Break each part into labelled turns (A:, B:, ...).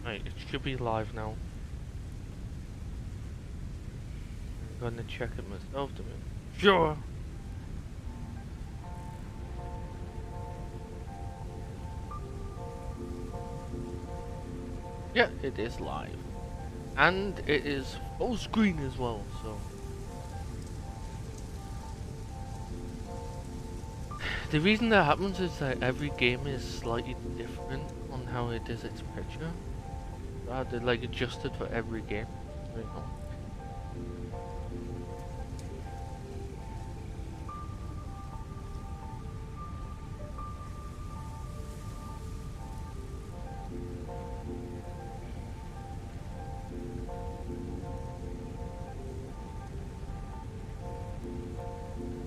A: Right, it should be live now. I'm gonna check it myself to make sure. Yeah, it is live. And it is full screen as well, so. The reason that happens is that every game is slightly different on how it does its picture. I had to like adjust it for every game. There you go.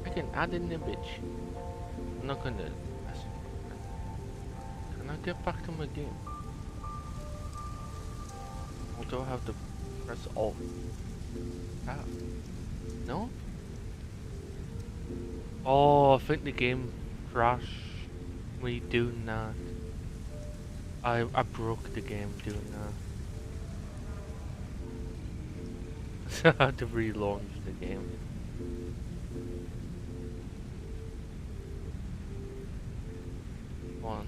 A: I can add an image. I'm not gonna. Can I get back to my game? Or do I have to press Alt? Tab? No? Oh, I think the game crashed me doing that. I broke the game doing that. So I had to relaunch the game. One.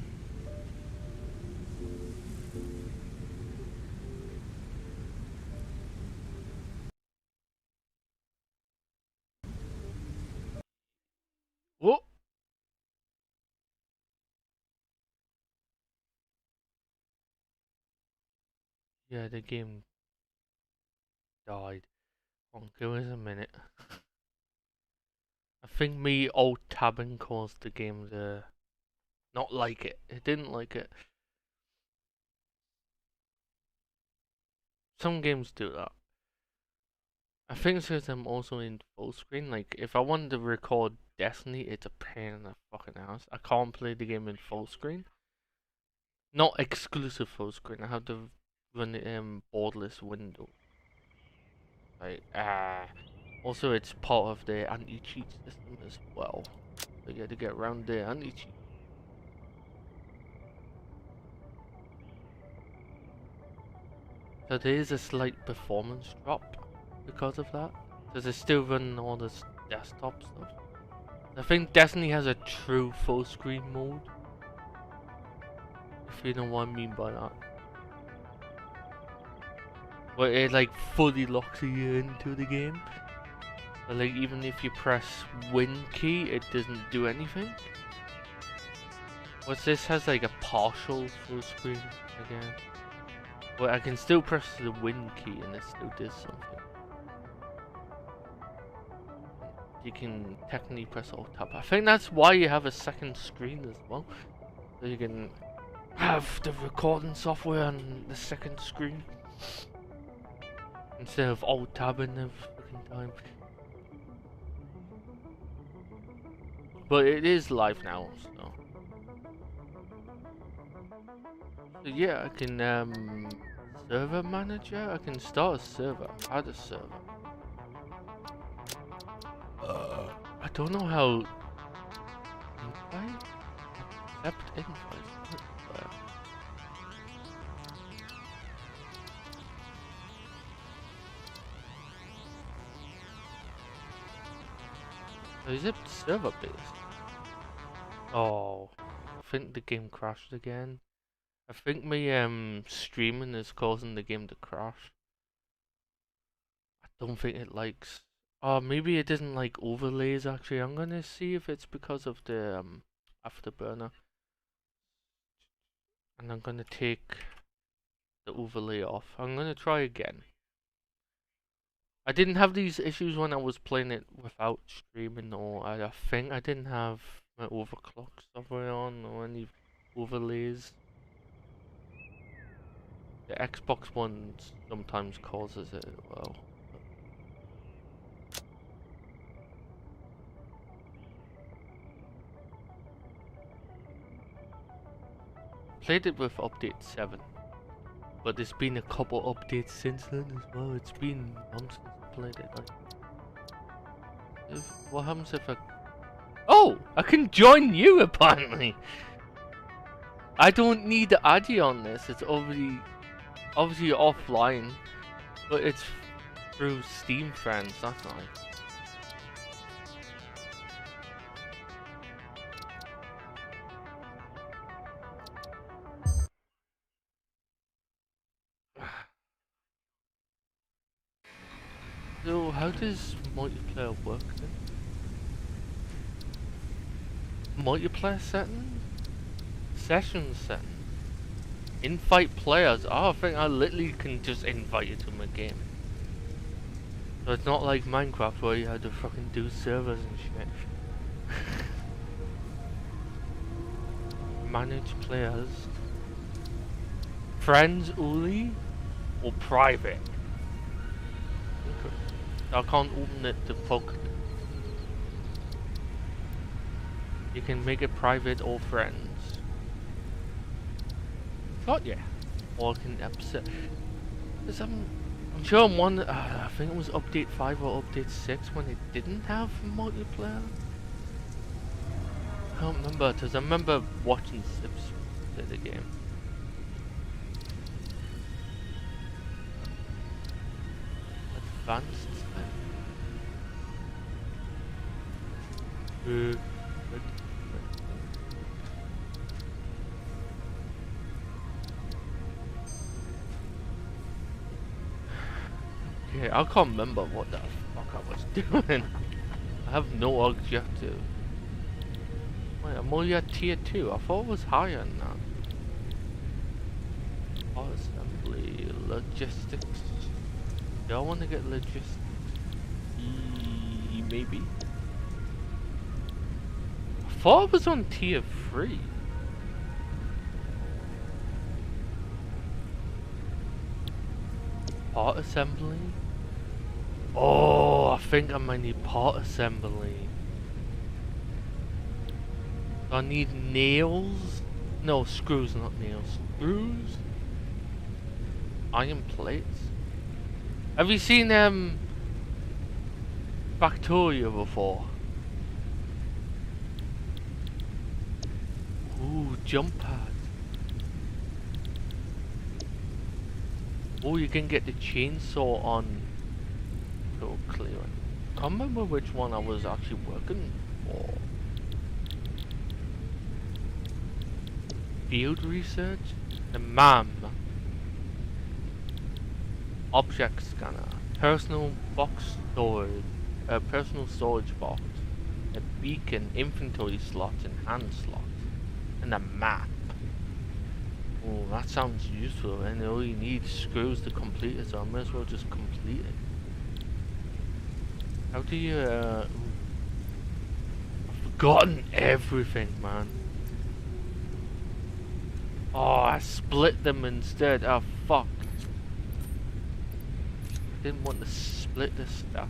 A: Whoa! Yeah, the game died. Give us a minute. I think me alt tabbing caused the game to not like it. It didn't like it. Some games do that. I think it's because I'm also in full screen. Like, if I wanted to record Destiny, it's a pain in the fucking ass. I can't play the game in full screen. Not exclusive full screen. I have to run it in borderless window. Like, also, it's part of the anti-cheat system as well. So you have to get around the anti-cheat. So there is a slight performance drop because of that. Because it's still running all this desktop stuff. I think Destiny has a true full screen mode. If you know what I mean by that. Where it like fully locks you into the game. So like even if you press Win key, it doesn't do anything. What's this has like a partial full screen again. But I can still press the Win key and it still does something. You can technically press Alt Tab. I think that's why you have a second screen as well. So you can have the recording software on the second screen. Instead of Alt Tabbing every fucking time. But it is live now, so. So yeah, I can server manager? I can start a server. Add a server. I don't know how. Invite? Accept invite. Is it server based? Oh, I think the game crashed again. I think my streaming is causing the game to crash. I don't think it likes. Oh, maybe it doesn't like overlays actually. I'm gonna see if it's because of the afterburner. And I'm gonna take the overlay off. I'm gonna try again. I didn't have these issues when I was playing it without streaming, or I think I didn't have my overclock software on or any overlays. The Xbox One sometimes causes it as well. Played it with update 7, but there's been a couple updates since then as well. It's been months since I played it. Like, what happens if I... Oh! I can join you apparently! I don't need to add you on this, it's already... obviously offline, but it's through Steam friends, that's nice. So how does multiplayer work then? Multiplayer settings? Session settings? Invite players? Oh, I think I literally can just invite you to my game. So it's not like Minecraft where you had to fucking do servers and shit. Manage players. Friends only? Or private? Okay. I can't open it to folk. You can make it private or friends. Got ya. Or I can upset. I'm sure I'm one. I think it was update 5 or update 6 when it didn't have multiplayer. I can't remember because I remember watching Sips play the game. Advanced. Okay, I can't remember what the fuck I was doing. I have no objective. Wait, I'm only at tier 2. I thought it was higher than that. Part assembly, logistics. Do I want to get logistics? Maybe. I thought I was on tier 3. Part assembly? Oh, I think I might need part assembly. I need nails? No, screws, not nails. Screws? Iron plates? Have you seen Factoria before? Ooh, jump pad. Oh, you can get the chainsaw on Total Clearing. Can't remember which one I was actually working for. Field research? The MAM. Object scanner. Personal box storage. Personal storage box. A beacon, inventory slots, and hand slots. And a map. Oh, that sounds useful, and all you need is screws to complete it, so I might as well just complete it. How do you, I've forgotten everything, man. Oh, I split them instead. Oh, fuck. I didn't want to split the stats.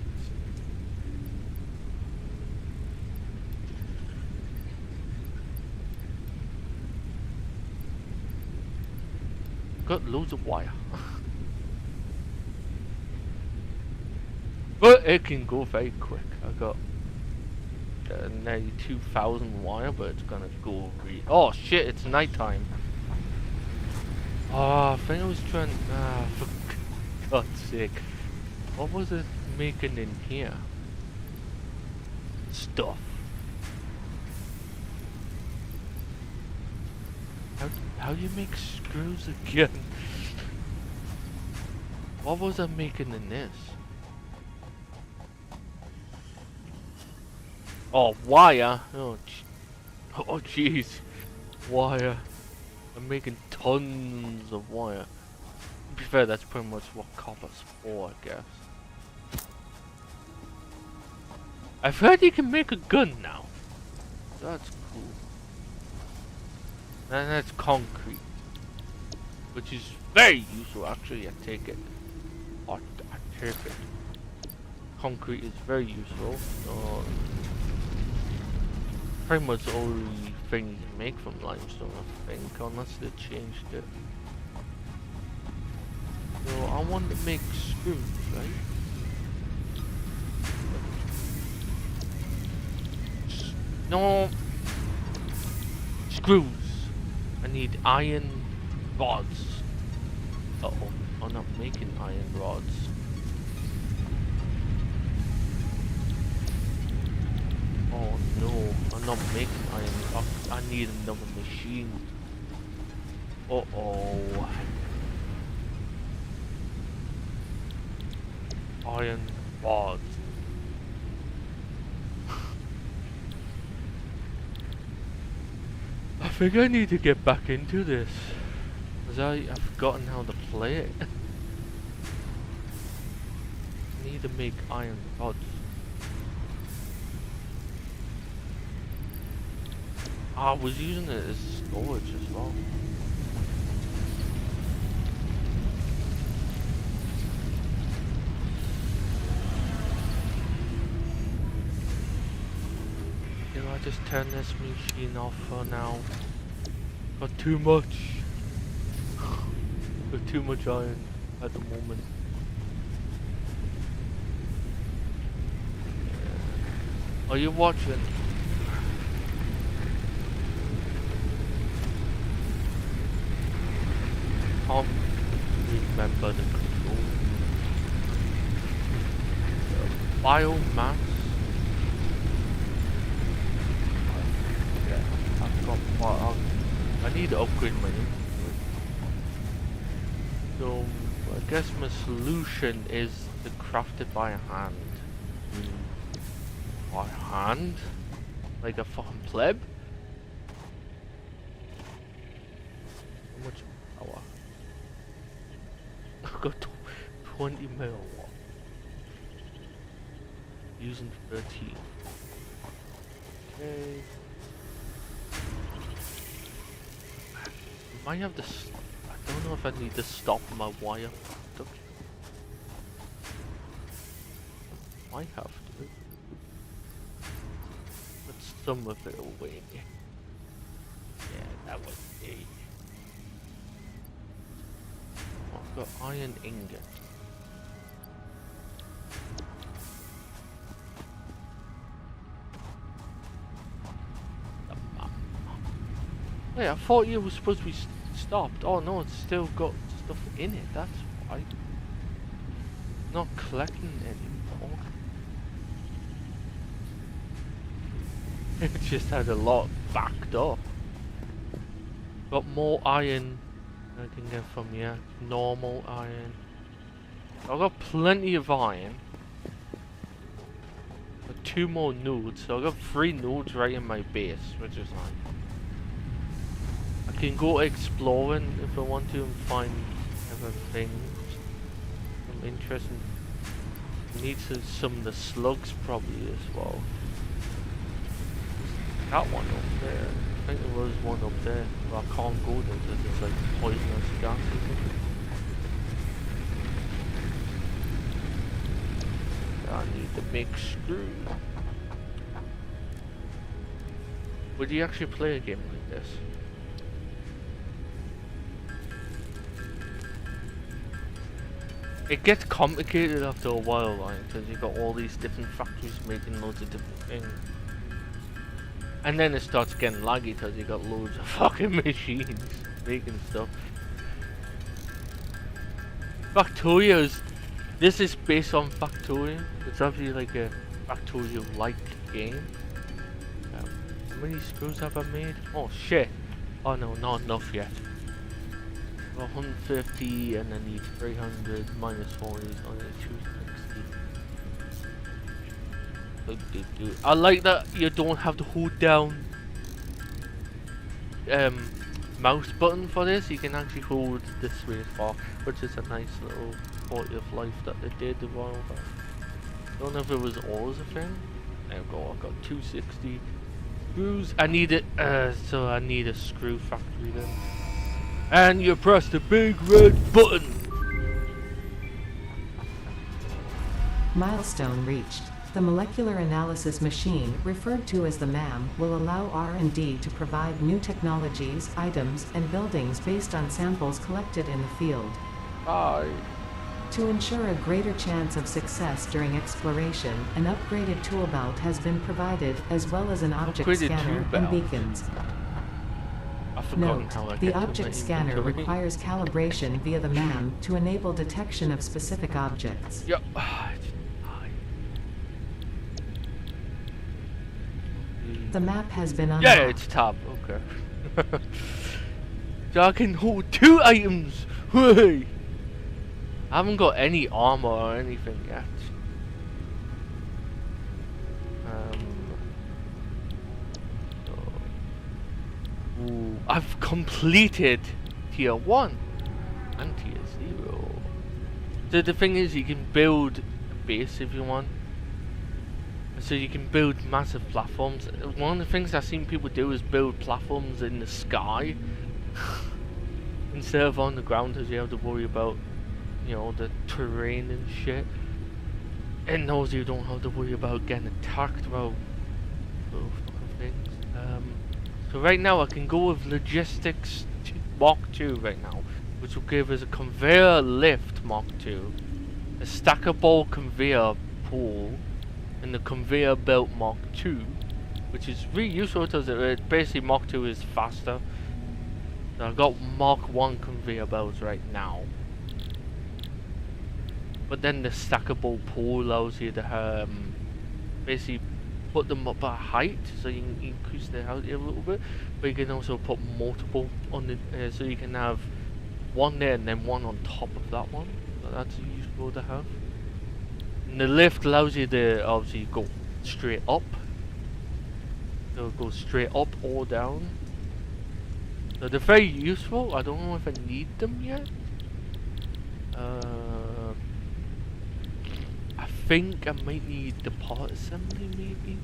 A: Got loads of wire. But it can go very quick. I got nearly 2,000 wire, but it's gonna go oh shit, it's nighttime. Oh, I think I was trying. For God's sake. What was it making in here? Stuff. How do you make screws again? What was I making in this? Oh, wire. Oh jeez. Wire. I'm making tons of wire. To be fair, that's pretty much what copper's for, I guess. I've heard you can make a gun now. That's cool. And that's concrete. Which is very useful, actually. I take it. I take it. Concrete is very useful. Pretty much the only thing you can make from limestone, I think, unless they changed it. So I want to make screws, right? No screws. I need iron rods. Uh-oh, I'm not making iron rods. Oh no, I'm not making iron rods. I need another machine. Uh-oh. Iron rods. I think I need to get back into this. Because I've forgotten how to play it. I need to make iron rods. I was using it as storage as well. Can I just turn this machine off for now? Got too much. Got too much iron at the moment. Are you watching? Can't remember the control. Biomass. Yeah, I've got. I need to upgrade my inventory. So I guess my solution is to craft it by hand. By hand? Like a fucking pleb? How much power? I've got 20 megawatt. Using 13. Okay. Might have to. I don't know if I need to stop my wire production. Might have to. Put some of it away. Yeah, that was it. I've got iron ingot. Wait, I thought you were supposed to be stopped. Oh no, it's still got stuff in it, that's why. Not collecting anymore. It just had a lot backed up. Got more iron I can get from here. Normal iron. I've got plenty of iron. Got 2 more nodes, so I've got 3 nodes right in my base, which is nice. I can go exploring if I want to and find other things. Some interesting. Need some of the slugs probably as well. That one up there. I think there was one up there, but I can't go there because it's like poisonous gas or something. I need the big screw. Would you actually play a game like this? It gets complicated after a while, right? Because you've got all these different factories making loads of different things. And then it starts getting laggy because you got loads of fucking machines making stuff. This is based on Factorio. It's obviously like a Factorio-like game. How many screws have I made? Oh shit! Oh no, not enough yet. 150 and I need 300 minus 40 is only 260. I like that you don't have to hold down mouse button for this. You can actually hold the space bar, which is a nice little quality of life that they did a while back. Don't know if it was always a thing. There we go. I've got 260 screws. I need it. So I need a screw factory then. And you press the big red button.
B: Milestone reached. The molecular analysis machine, referred to as the MAM, will allow R&D to provide new technologies, items, and buildings based on samples collected in the field.
A: Bye.
B: To ensure a greater chance of success during exploration, an upgraded tool belt has been provided, as well as an object scanner and beacons.
A: I've forgotten
B: Note,
A: how I
B: the
A: get to my
B: object scanner
A: inventory.
B: requires calibration via the MAM to enable detection of specific objects.
A: Yep.
B: The map has been unlocked.
A: Yeah, it's tab. Okay. So I can hold 2 items. Hey! I haven't got any armor or anything yet. Ooh, I've completed tier 1 and tier 0. So the thing is, you can build a base if you want. So you can build massive platforms. One of the things I've seen people do is build platforms in the sky instead of on the ground, because you have to worry about, you know, the terrain and shit. And those you don't have to worry about getting attacked about those fucking things. So right now I can go with logistics Mark 2 right now, which will give us a conveyor lift Mark 2, a stackable conveyor pool, and the conveyor belt Mark 2, which is really useful because basically Mark 2 is faster. So I've got Mark 1 conveyor belts right now. But then the stackable pool allows you to basically put them up at height, so you can increase their height a little bit. But you can also put multiple on the, so you can have one there and then one on top of that one. So that's useful to have. And the lift allows you to obviously go straight up. So it goes straight up or down. So they're very useful. I don't know if I need them yet. I think I might need the part assembly maybe.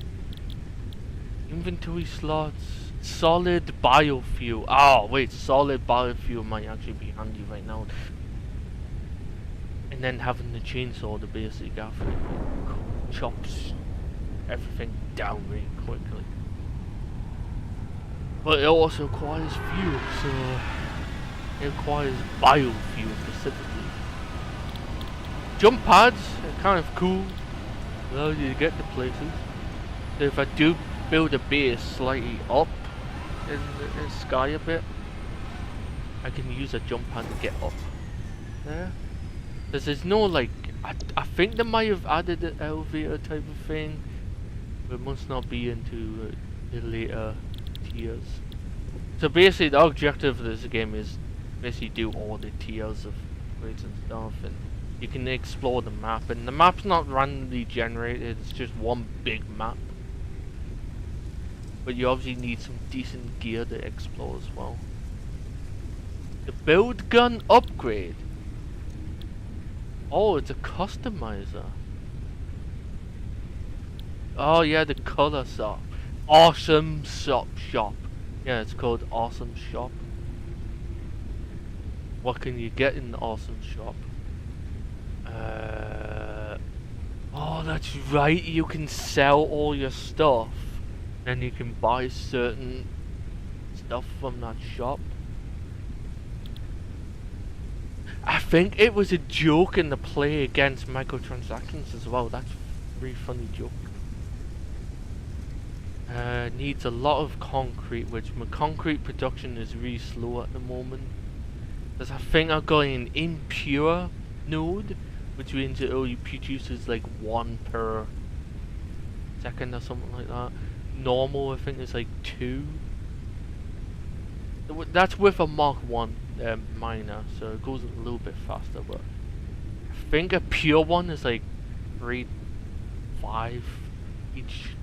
A: Inventory slots. Solid biofuel. Oh wait, solid biofuel might actually be handy right now. And then having the chainsaw to basically chops everything down really quickly. But it also requires fuel, so it requires biofuel specifically. Jump pads are kind of cool, allows you to get to places. So if I do build a base slightly up in the sky a bit, I can use a jump pad to get up there. Because there's no like, I think they might have added an elevator type of thing, but it must not be into the later tiers. So basically the objective of this game is basically do all the tiers of upgrades and stuff, and you can explore the map, and the map's not randomly generated, it's just one big map. But you obviously need some decent gear to explore as well. The build gun upgrade. Oh, it's a customizer. Oh yeah, the color shop. Awesome shop. Yeah, it's called Awesome Shop. What can you get in the Awesome Shop? Oh, that's right. You can sell all your stuff, and you can buy certain stuff from that shop. I think it was a joke in the play against microtransactions as well. That's a really funny joke. Needs a lot of concrete, which my concrete production is really slow at the moment. Because I think I've got an impure node, which means it only produces like 1 per second or something like that. Normal, I think, is like 2. That's with a Mark 1 miner, so it goes a little bit faster, but I think a pure one is like 3, 5 each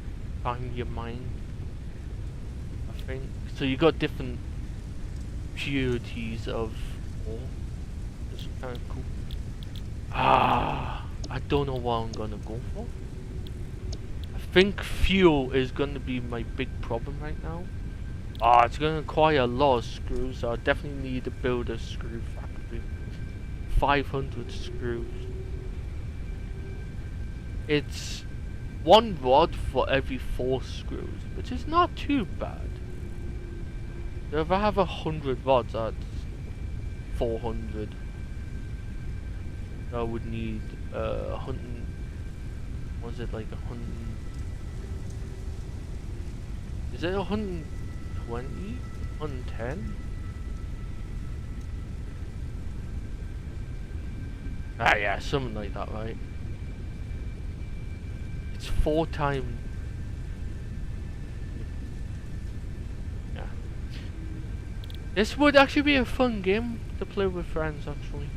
A: time you mine, I think. So you got different purities of ore. It's kind of cool. I don't know what I'm gonna go for. I think fuel is gonna be my big problem right now. It's gonna require a lot of screws, so I definitely need to build a screw factory. 500 screws. It's 1 rod for every 4 screws, which is not too bad. So if I have 100 rods, that's 400. I would need 100. Was it like 100? Is it 120 110? Ah yeah, something like that, right? It's 4 times. Yeah. This would actually be a fun game to play with friends, actually.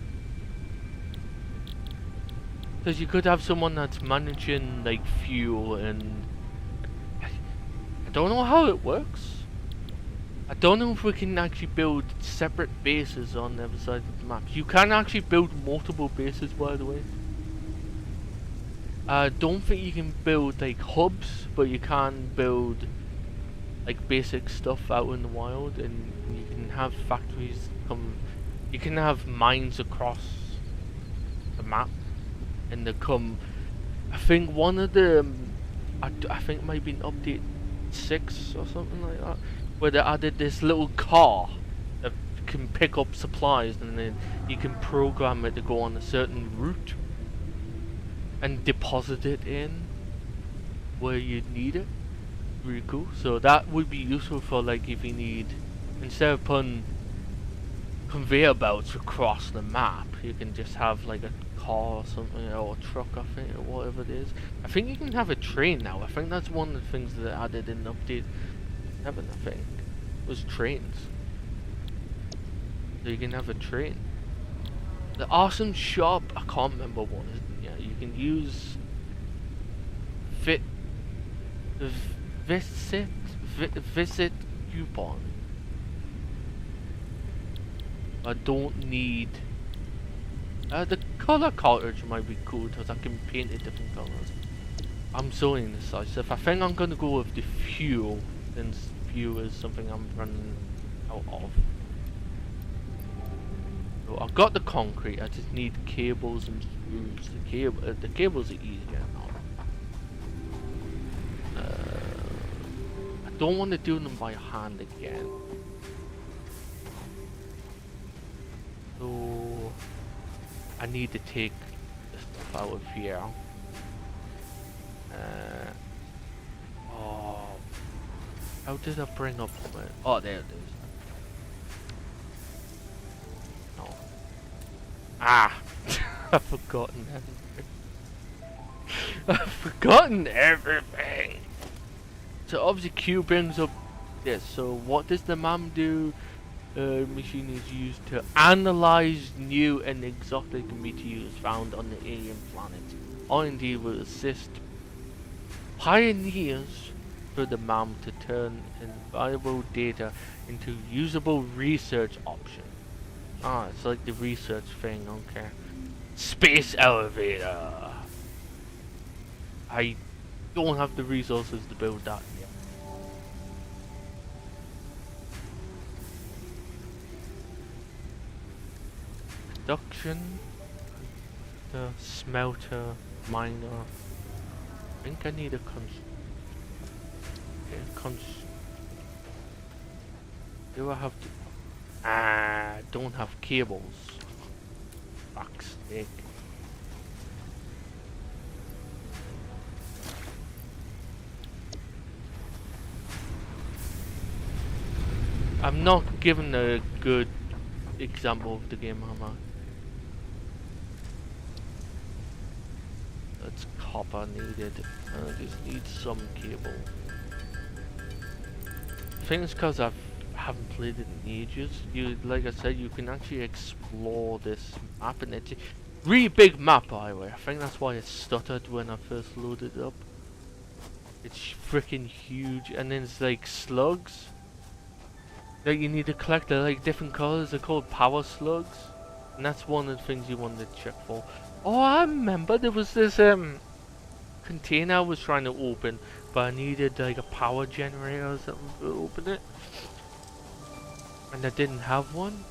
A: Because you could have someone that's managing, like, fuel and... I don't know how it works. I don't know if we can actually build separate bases on the other side of the map. You can actually build multiple bases, by the way. I don't think you can build, like, hubs, but you can build, like, basic stuff out in the wild, and you can have factories come... You can have mines across the map, and they come... I think one of the... I think it might be an update 6 or something like that, where they added this little car that can pick up supplies, and then you can program it to go on a certain route and deposit it in where you need it. Really cool. So that would be useful for, like, if you need, instead of putting conveyor belts across the map, you can just have like a car or something, or a truck, I think, or whatever it is. I think you can have a train now. I think that's one of the things that I added in update 7, I think, was trains. So you can have a train. The awesome shop, I can't remember what it is. Yeah, you can use visit coupon. I don't need the color cartridge might be cool because I can paint it different colors. I'm so indecisive. I think I'm gonna go with the fuel, since fuel is something I'm running out of. So I've got the concrete. I just need cables and screws. The cables are easier now. I don't want to do them by hand again. So I need to take the stuff out of here. Oh, how did I bring up my... Oh, there it is. No. Ah! I've forgotten everything. I've forgotten everything! So obviously Q brings up this. So what does the MAM do? Machine is used to analyze new and exotic meteors found on the alien planet. R&D will assist pioneers for the MAM to turn invaluable data into usable research options. Ah, it's like the research thing, okay. Space elevator! I don't have the resources to build that yet. Production, the smelter, miner. I think I need a do I have to? Ah, don't have cables. Fuck's sake. I'm not given a good example of the game, am I? That's copper needed. I just need some cable. I think it's because I haven't played it in ages. You, like I said, you can actually explore this map, and it's a really big map, by the way. I think that's why it stuttered when I first loaded it up. It's freaking huge, and then it's like slugs that you need to collect. They're like different colors. They're called power slugs, and that's one of the things you want to check for. Oh, I remember there was this container I was trying to open, but I needed like a power generator or something to open it, and I didn't have one.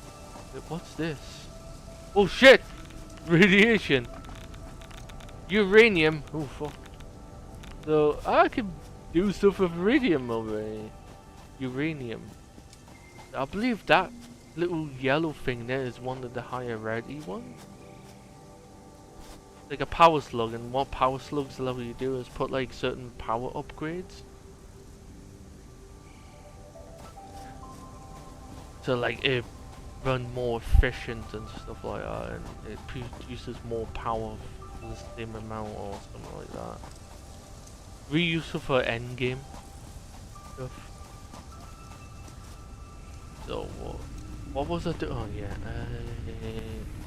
A: What's this? Oh shit! Radiation! Uranium! Oh fuck. So I can do stuff with iridium already. Uranium. I believe that little yellow thing there is one of the higher rarity ones. Like a power slug, and what power slugs allow you to do is put like certain power upgrades. So like it run more efficient and stuff like that, and it produces more power for the same amount or something like that. Really useful for endgame stuff. So what was I doing? Oh yeah,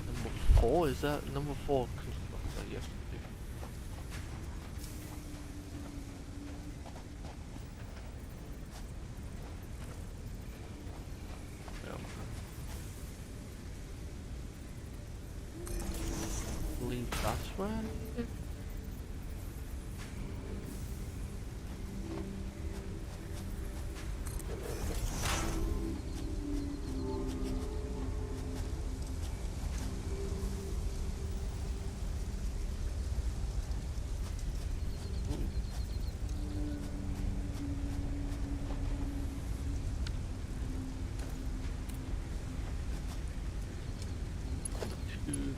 A: number 4, is that number 4 constructor? Yes. I believe that's where I need it. Two.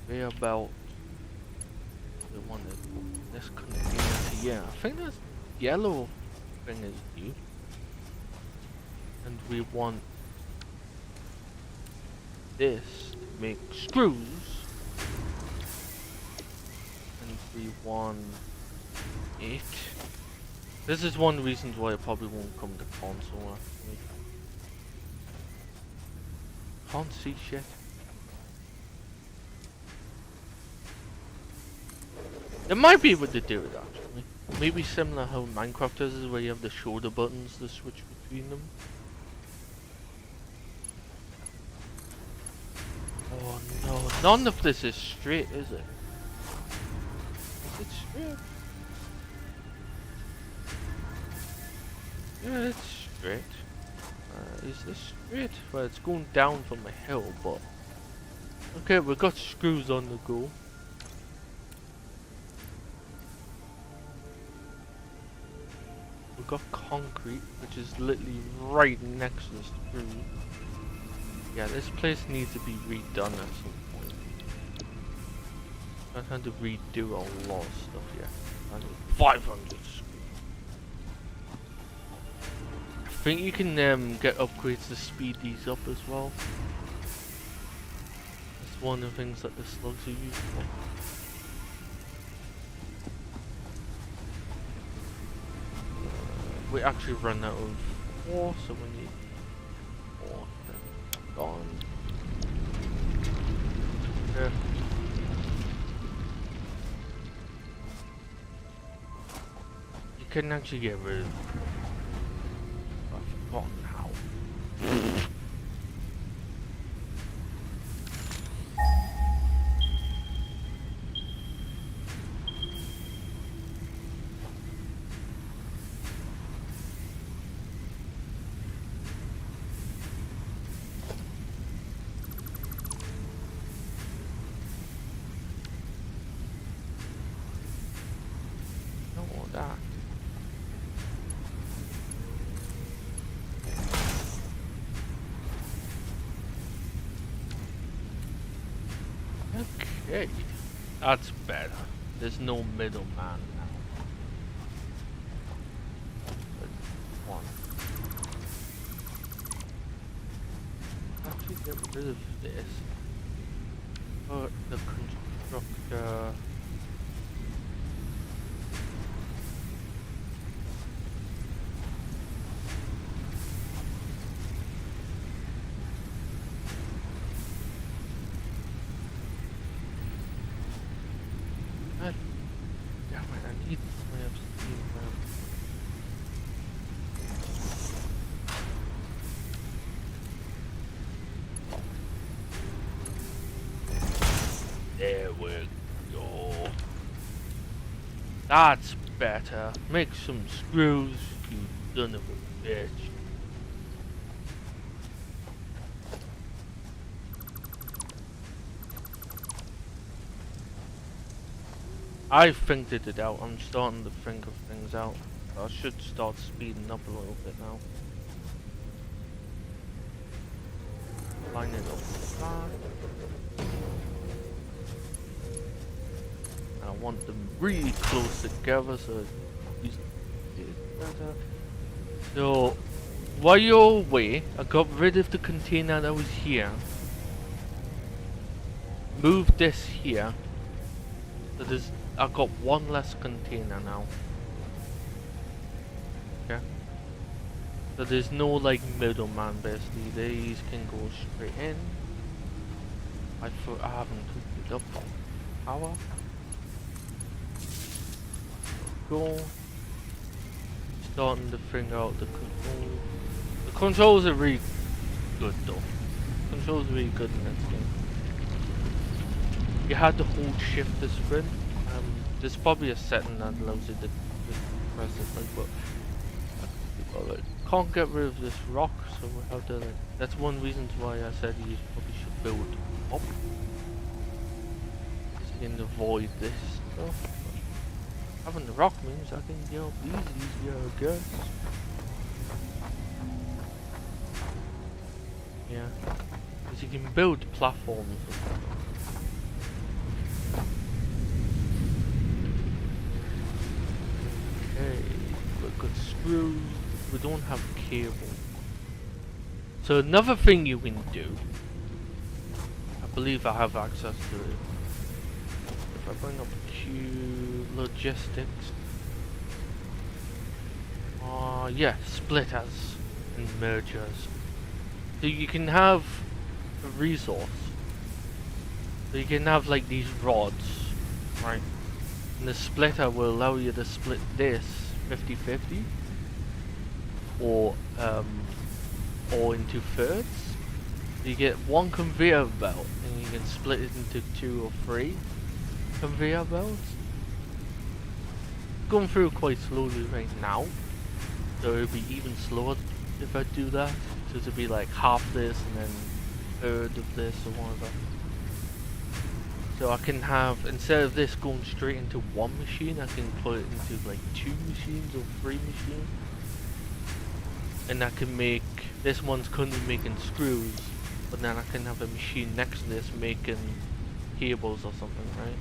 A: Way about the one that this container. Yeah, I think this yellow thing is new, and we want this to make screws, and we want it. This is one reason why it probably won't come to console. Actually, can't see shit. It might be able to do it actually. Maybe similar how Minecraft does, where you have the shoulder buttons to switch between them. Oh no, none of this is straight, is it? Is it straight? Yeah, it's straight. Is this straight? Well, it's going down from a hill, but... Okay, we've got screws on the go. We've got concrete, which is literally right next to the screw. Yeah, this place needs to be redone at some point. I'm trying to redo a lot of stuff here. I need 500 screws. I think you can get upgrades to speed these up as well. That's one of the things that the slugs are used for. We actually run out of 4, so we need 4. Gone. Yeah. You can actually get rid of... I've forgotten how. That. Okay, that's better. There's no middleman now. One. Actually, get rid of this. But the constructor. Damn it, I need my obsidian now. There we go. That's better. Make some screws, you son of a bitch. I figured it out. I'm starting to think of things out. I should start speeding up a little bit now. Line it up. Now want them really close together so it's better. So while you're away, I got rid of the container that was here. Move this here. So I got one less container now. Okay. So there's no like middleman basically. These can go straight in. I thought I haven't hooked it up on power. Go. Starting to figure out the controls. The controls are really good though. Controls are really good in this game. You had to hold shift to sprint. There's probably a setting that allows you to press it like, but can't get rid of this rock, so we have to like. That's one reason why I said you probably should build up. So you can avoid this stuff. Having the rock means I can get up these easier, I guess. Yeah, because you can build platforms. Okay, we've got screws. We don't have cable. So another thing you can do, I believe I have access to it. If I bring up Q logistics, yeah, splitters and mergers. So you can have a resource. So you can have like these rods, right? And the splitter will allow you to split this 50-50 or into thirds. You get one conveyor belt and you can split it into 2 or 3 conveyor belts. Going through quite slowly right now, so it'll be even slower if I do that. So it'll be like half this and then a third of this or whatever. So I can have, instead of this going straight into one machine, I can put it into like 2 machines or 3 machines. And I can make, this one's currently making screws, but then I can have a machine next to this making cables or something, right?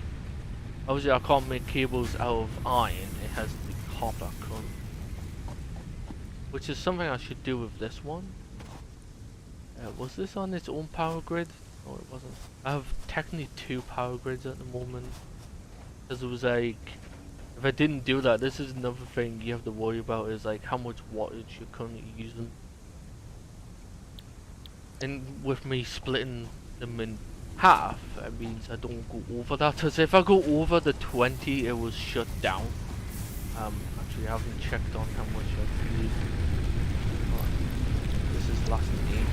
A: Obviously I can't make cables out of iron, it has to be copper currently. Which is something I should do with this one. Was this on its own power grid? No, it wasn't. I have technically 2 power grids at the moment. Because it was like, if I didn't do that, this is another thing you have to worry about, is like how much wattage you're currently using. And with me splitting them in half, it means I don't go over that. Because if I go over the 20, it was shut down. Actually I haven't checked on how much I've used. This is lasting ages.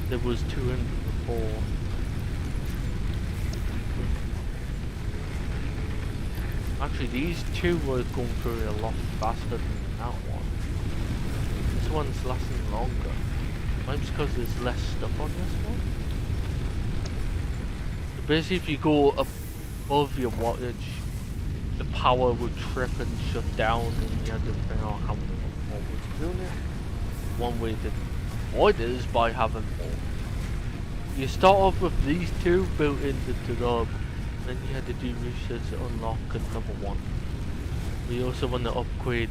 A: There was 200 before. Actually, these 2 were going through it a lot faster than that one. This one's lasting longer. Maybe because there's less stuff on this one. So basically, if you go above your wattage, the power would trip and shut down, and you have to figure out how much more was doing it. One way to avoid it is by having more. You start off with these 2 built into the job, then you had to do research to unlock another one. We also want to upgrade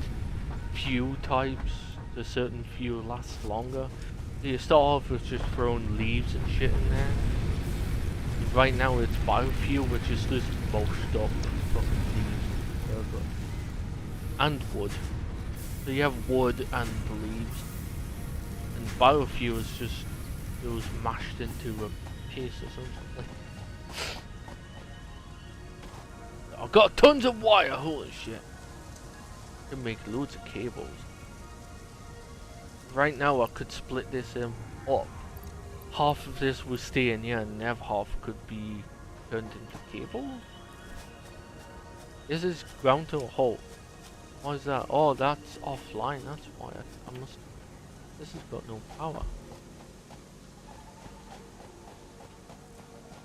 A: fuel types, so certain fuel lasts longer. So you start off with just throwing leaves and shit in there. Right now it's biofuel, which is just mulched up fucking leaves and wood. So you have wood and leaves. And biofuel is just, it was mashed into a piece or something. I've got tons of wire, holy shit. I can make loads of cables. Right now I could split this up. Half of this would stay in here and the other half could be turned into cable. This is ground to a halt. What is that? Oh, that's offline, that's why I must... This has got no power.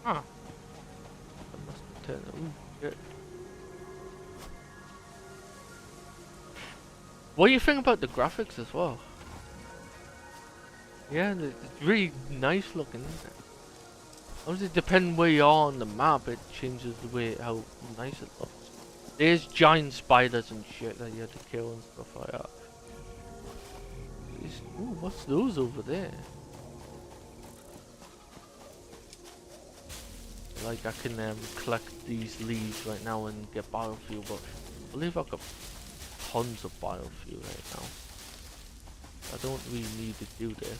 A: Huh. I must turn it... Ooh, shit. What do you think about the graphics as well? Yeah, it's really nice looking, isn't it? Obviously, depending where you are on the map, it changes the way how nice it looks. There's giant spiders and shit that you have to kill and stuff like that. Ooh, what's those over there? Like I can collect these leaves right now and get biofuel, but I believe I've got tons of biofuel right now. I don't really need to do this.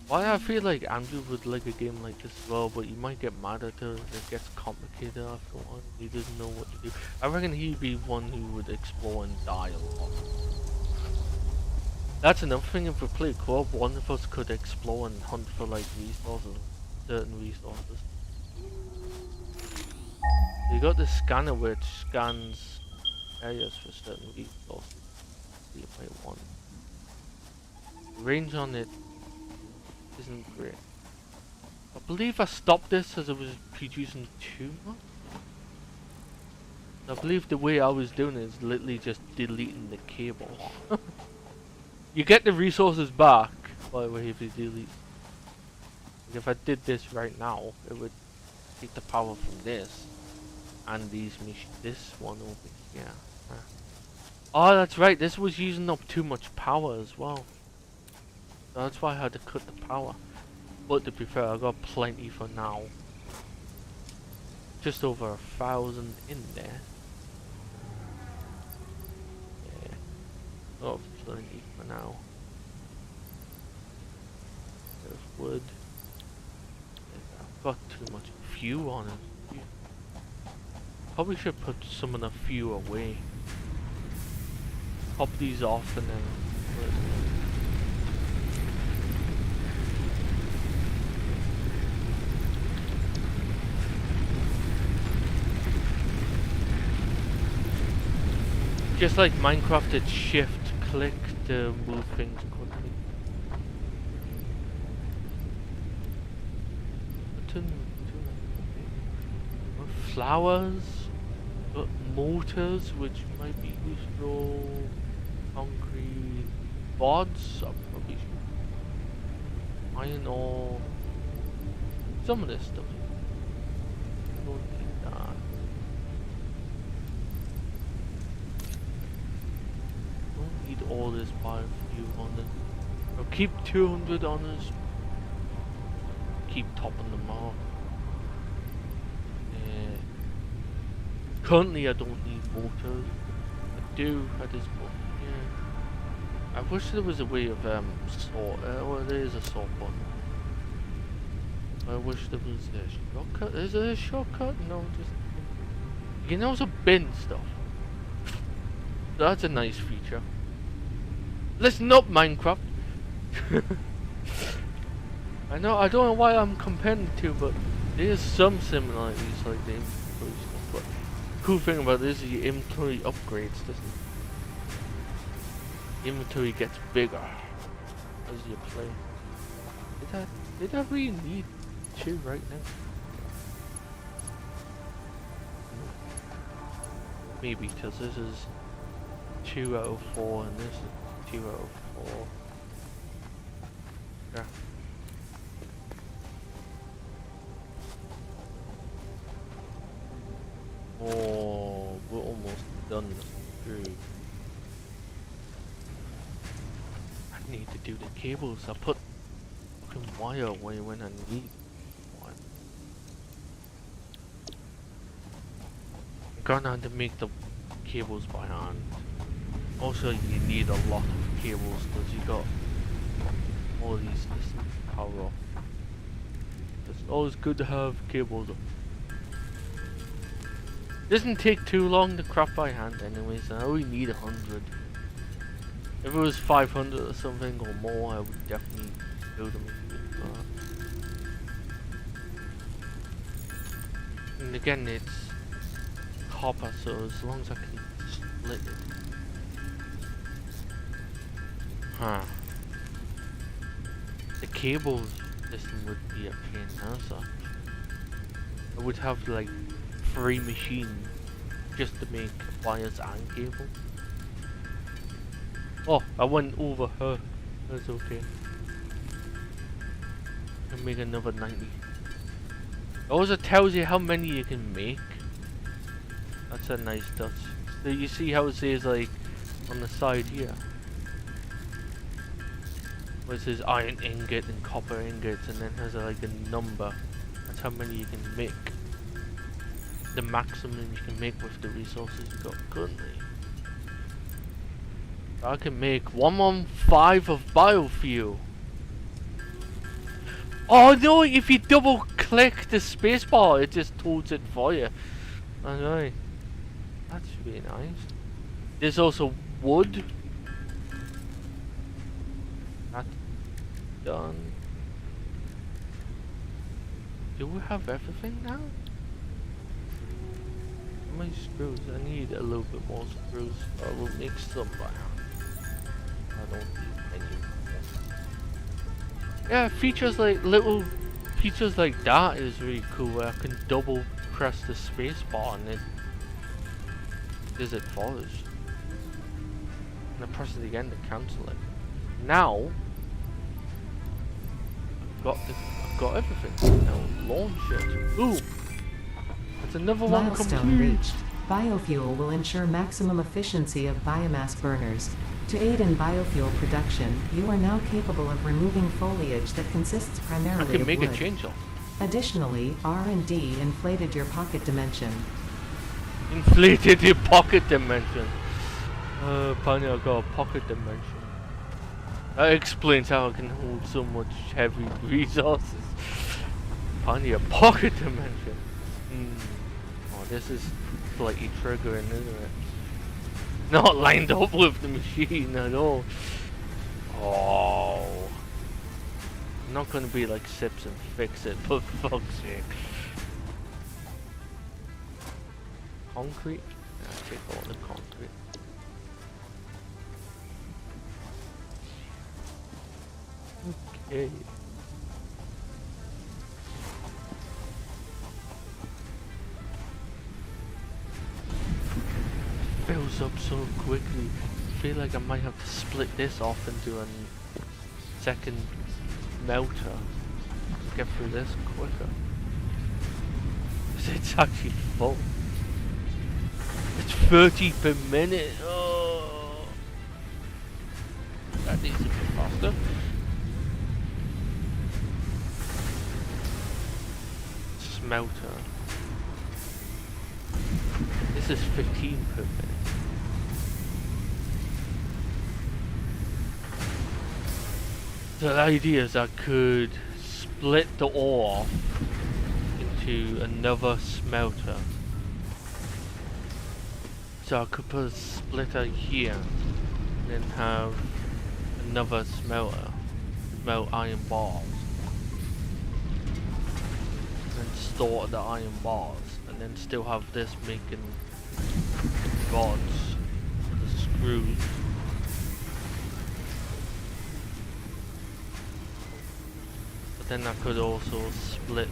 A: Why I feel like Andrew would like a game like this as well, but he might get mad at it if it gets complicated after one. He doesn't know what to do. I reckon he'd be one who would explore and die a lot. That's another thing, if we play co-op, one of us could explore and hunt for like resources, certain resources. You got the scanner which scans areas for certain resources. You might want. Range on it isn't great. I believe I stopped this as it was producing too much. I believe the way I was doing it is literally just deleting the cable. You get the resources back, by the way, if you delete. Like if I did this right now, it would take the power from this and this one over here. Oh, that's right. This was using up too much power as well. So that's why I had to cut the power. But to be fair, I got plenty for now. Just over 1,000 in there. Yeah. Got plenty for now. There's wood. I've got too much fuel on it. Probably should put some of the fuel away. Pop these off and then just like Minecraft, it's shift click to move things quickly. Flowers, motors which might be useful. Concrete boards, I probably should. Iron ore. Some of this stuff. Don't need that. Don't need all this biofuel on it. I'll keep 200 on us. Keep topping them off. Yeah. Currently I don't need motors. I do at this point. I wish there was a way of sort. Well, there is a sort button. I wish there was a shortcut. Is there a shortcut? No, just you can also bin stuff. That's a nice feature. Listen up, Minecraft. I know. I don't know why I'm comparing the two, but there's some similarities, like the inventory stuff. But the cool thing about this is your inventory upgrades, doesn't it? Inventory gets bigger as you play. Did I really need to right now? Maybe because this is 2 out of 4 and this is 2 out of 4. Yeah. Oh, we're almost done through. I need to do the cables. I put fucking wire away when I need one. I'm gonna have to make the cables by hand. Also, you need a lot of cables because you got all these systems to power off. It's always good to have cables up. Doesn't take too long to craft by hand anyways. I only need 100. If it was 500 or something or more, I would definitely build them. And again, it's copper, so as long as I can split it. Huh. The cable system would be a pain, huh? I would have like 3 machines just to make wires and cable. Oh, I went over her. That's okay. can make another 90. It also tells you how many you can make. That's a nice touch. So you see how it says like on the side here, where it says iron ingot and copper ingots, and then has like a number. That's how many you can make. The maximum you can make with the resources you got currently. I can make 115 of biofuel. Oh no, if you double click the spacebar, it just holds it for you. Alright. That's really nice. There's also wood. That's done. Do we have everything now? How many screws? I need a little bit more screws. I will make some by hand. I don't need any. Yeah, features like little features like that is really cool. Where I can double press the space bar and it does it for us. And I press it again to cancel it. Now I've got everything. Now launch it. Boom! That's another one
B: Milestone
A: complete.
B: reached. Biofuel will ensure maximum efficiency of biomass burners. To aid in biofuel production, you are now capable of removing foliage that consists
A: I
B: primarily
A: can
B: of
A: make
B: wood.
A: a chainsaw.
B: Additionally, R&D inflated your pocket dimension.
A: Inflated your pocket dimension. Apparently I got a pocket dimension. That explains how I can hold so much heavy resources. Apparently a pocket dimension. Oh, this is slightly triggering, isn't it? Not lined up with the machine at all. Oh. I'm not gonna be like Sips and fix it, for fuck's sake. Concrete? I'll take all the concrete. Okay. Fills up so quickly. I feel like I might have to split this off into a second melter to get through this quicker. 'Cause it's actually full. It's 30 per minute. Oh, that needs to be faster. Smelter. This is 15 per minute. So the idea is I could split the ore off into another smelter. So I could put a splitter here and then have another smelter, smelt iron bars, and store the iron bars, and then still have this making rods, the screws. But then I could also split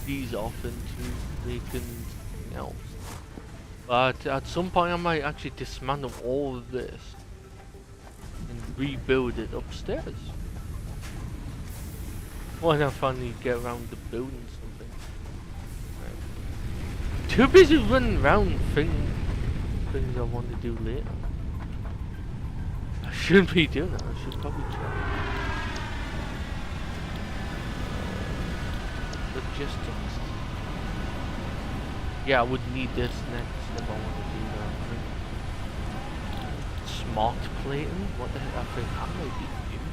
A: these off into making something else. But at some point I might actually dismantle all of this and rebuild it upstairs. When I finally get around to building something. Too busy running around things I want to do later. I shouldn't be doing that, I should probably try. Logistics. Yeah, I would need this next if I want to do that. Smart plating? What the heck? I think that might be new.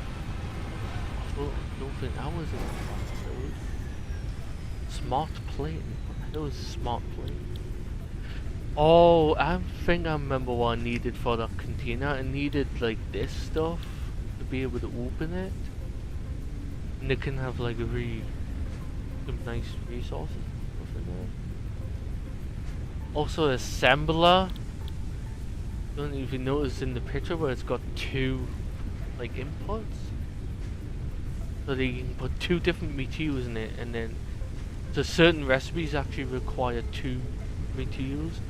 A: I don't think that was in the build. Smart plating? What the hell is smart plating? Oh, I think I remember what I needed for the container. I needed like this stuff to be able to open it. And it can have like a some nice resources in there. Also assembler. Don't know if you notice in the picture where it's got two like inputs. So they can put two different materials in it, and then so certain recipes actually require two materials.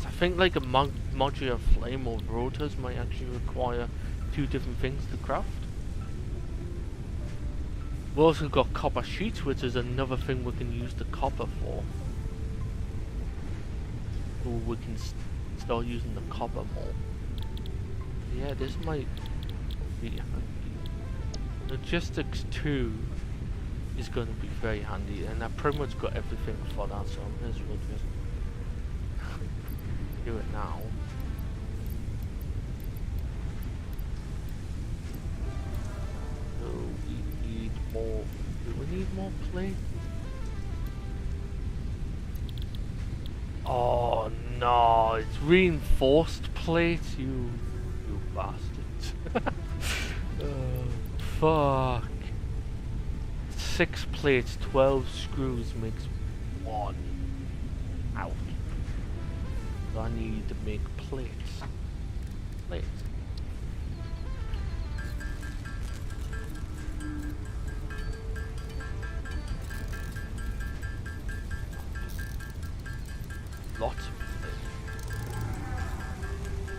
A: So I think like a modular flame or rotors might actually require two different things to craft. We also got copper sheets, which is another thing we can use the copper for. So we can start using the copper more. Yeah, this might be handy. Logistics 2 is going to be very handy, and I pretty much got everything for that, so I may as well just do it now. So we need more. Do we need more plates? Oh no, it's reinforced plates, you bastards. Fuck. 6 plates, 12 screws makes 1. Ouch. So I need to make plates. Plates. Lots of plates.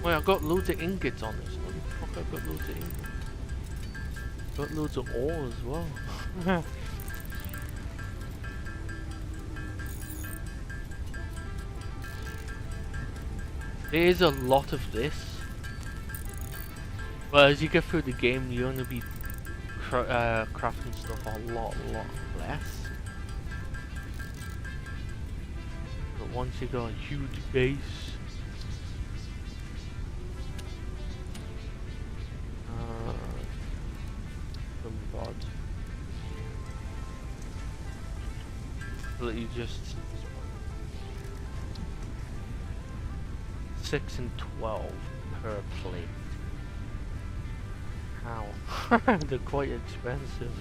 A: Wait, I got loads of ingots on this. What the fuck, I got loads of ingots. Got loads of ore as well. There is a lot of this, but as you get through the game, you're gonna be crafting stuff a lot less. But once you got a huge base, some rod, but you just 6 and 12 per plate. How? They're quite expensive.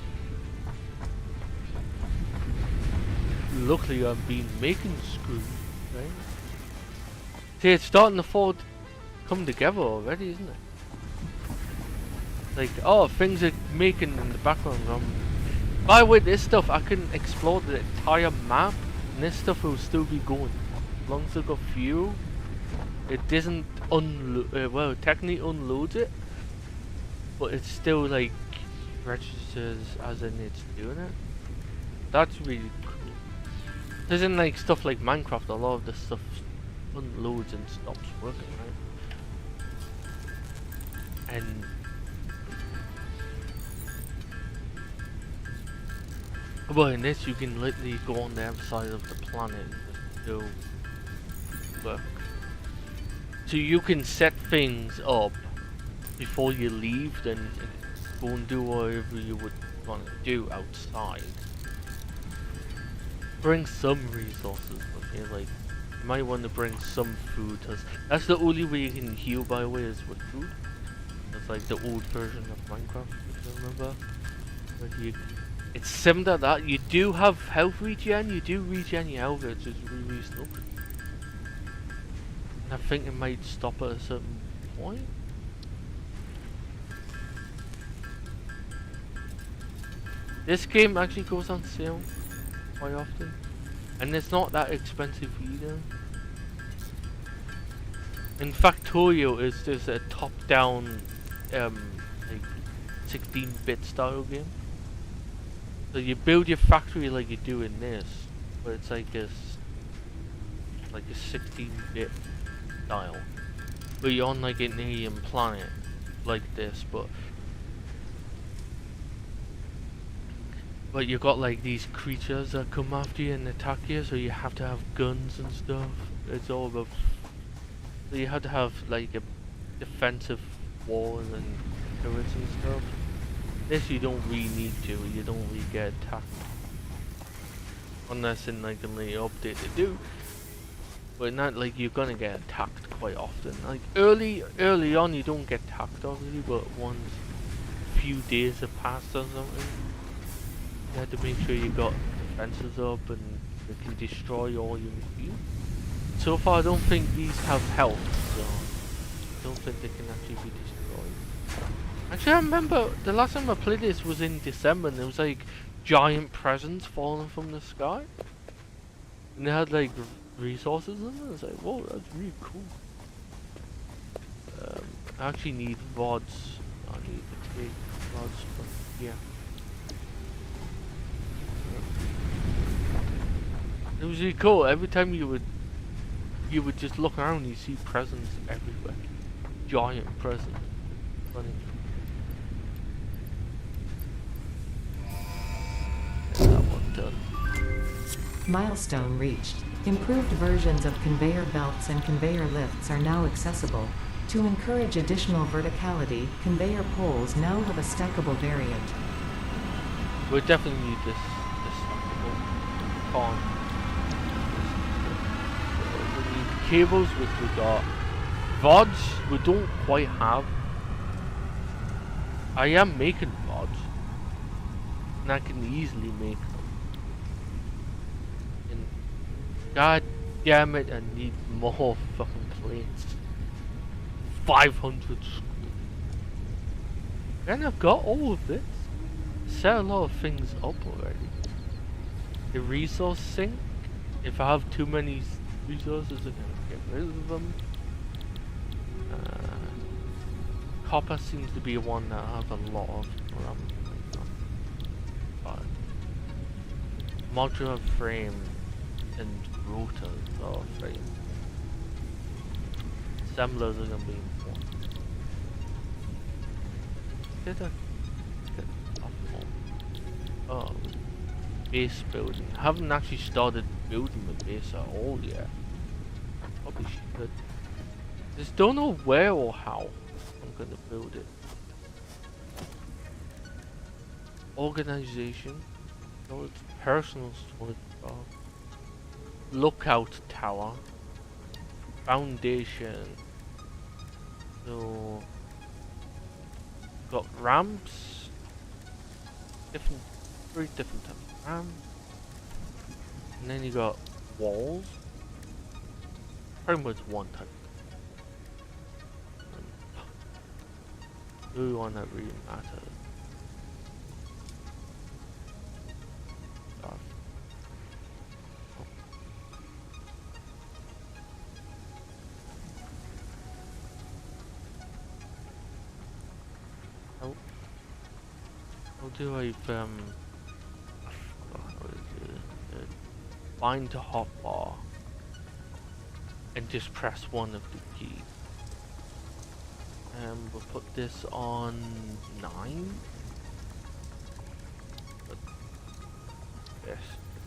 A: Luckily I've been making screws, right? See, it's starting to come together already, isn't it? Like, oh, things are making in the background. By the way, this stuff, I can explore the entire map, and this stuff will still be going. As long as I've got fuel, it doesn't well, technically unloads it, but it still like registers as in it's doing it. That's really cool. Isn't like stuff like Minecraft, a lot of the stuff unloads and stops working, right? And well, in this you can literally go on the other side of the planet and just do work. So you can set things up before you leave, then go and do whatever you would want to do outside. Bring some resources with you, like you might want to bring some food, cause that's the only way you can heal, by the way, is with food. It's like the old version of Minecraft, if you remember. Like it's similar to that. You do have health regen, you do regen your health, which is really slow. I think it might stop at a certain point. This game actually goes on sale quite often, and it's not that expensive either. In Factorio is just a top-down, like 16-bit style game. So you build your factory like you do in this, but it's like this, like a 16-bit style. But you're on like an alien planet like this, but you got like these creatures that come after you and attack you, so you have to have guns and stuff. It's all about, so you have to have like a defensive walls and turrets and stuff. This you don't really need to, you don't really get attacked. Unless in like a later update they do. But not like you're gonna get attacked quite often. Like early on you don't get attacked obviously, but once a few days have passed or something, you have to make sure you got defenses up and they can destroy all your machines. So far I don't think these have health, so I don't think they can actually be destroyed. Actually I remember the last time I played this was in December, and there was like giant presents falling from the sky. And they had like resources in it. It's like, whoa, that's really cool. I actually need rods. I need to take rods from here. It was really cool. Every time you would just look around, you see presents everywhere. Giant presents. Funny. Get that one done.
B: Milestone reached. Improved versions of conveyor belts and conveyor lifts are now accessible. To encourage additional verticality, conveyor poles now have a stackable variant.
A: We definitely need this stackable con. We need cables, which we got. VODs we don't quite have. I am making VODs, and I can easily make them. And god damn it, I need more fucking plates. 500 screws. And I've got all of this. Set a lot of things up already. The resource sink. If I have too many resources, I'm gonna get rid of them. Copper seems to be one that I have a lot of. Modular frame and rotors are frame. Assemblers are gonna be important. Did I get oh, base building. I haven't actually started building the base at all yet. Probably should. Just don't know where or how I'm gonna build it. Organization. Storage, personal storage bar. Lookout tower. Foundation. So got ramps. Three different types of ramps. And then you got walls. Pretty much one type. The only one that really matters. How do I bind to hotbar and just press one of the keys. And we'll put this on 9. Yes.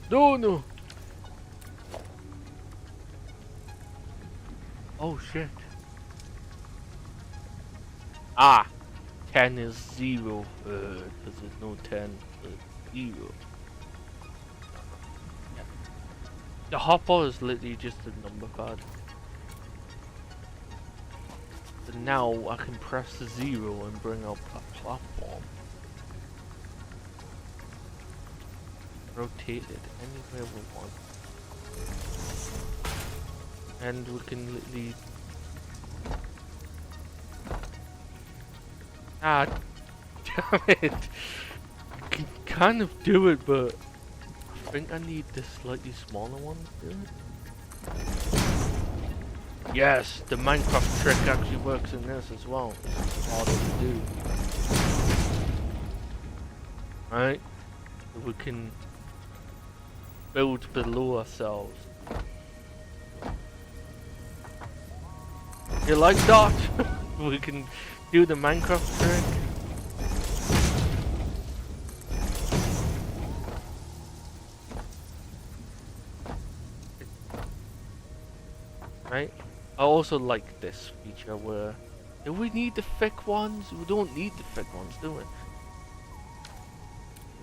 A: No. Oh shit. 10 is 0, because there's no 10, it's 0. Yeah. The hotbar is literally just a number pad. So now I can press 0 and bring up a platform. Rotate it anywhere we want. And we can literally... damn it! I can kind of do it, but I think I need this slightly smaller one to do it. Yes, the Minecraft trick actually works in this as well. It's harder to do. Right? So we can build below ourselves. You like that? We can do the Minecraft trick. Right? I also like this feature where, do we need the thick ones? We don't need the thick ones, do we?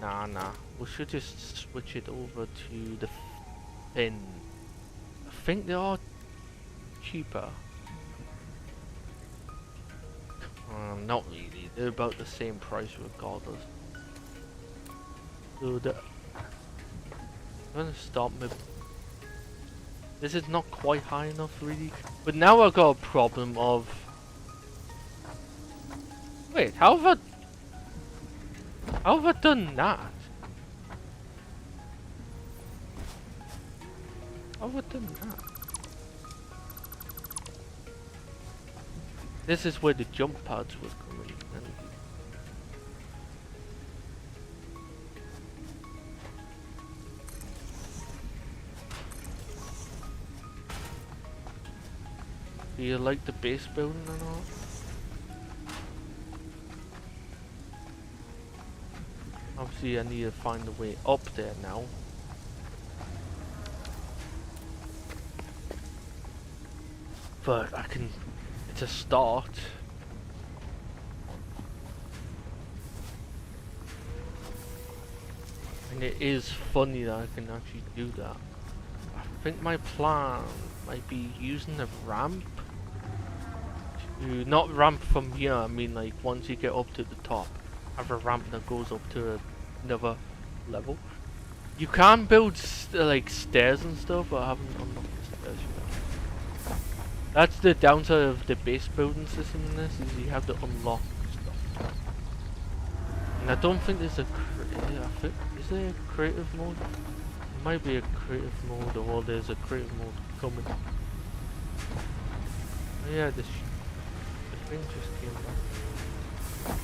A: Nah. We should just switch it over to the thin. I think they are cheaper. Not really. They're about the same price regardless. So I'm gonna stop my... This is not quite high enough really. But now I've got a problem of... Wait, how have I done that? How have I done that? This is where the jump pads was coming in. Do you like the base building and all? Obviously I need to find a way up there now. But I can, it's a start. And it is funny that I can actually do that. I think my plan might be using a ramp. Not ramp from here, I mean like once you get up to the top. Have a ramp that goes up to another level. You can build like stairs and stuff, but I haven't unlocked the stairs yet. That's the downside of the base building system in this, is you have to unlock stuff. And I don't think there's a is there a creative mode? There might be a creative mode, or there's a creative mode coming. Oh yeah, the thing just came back.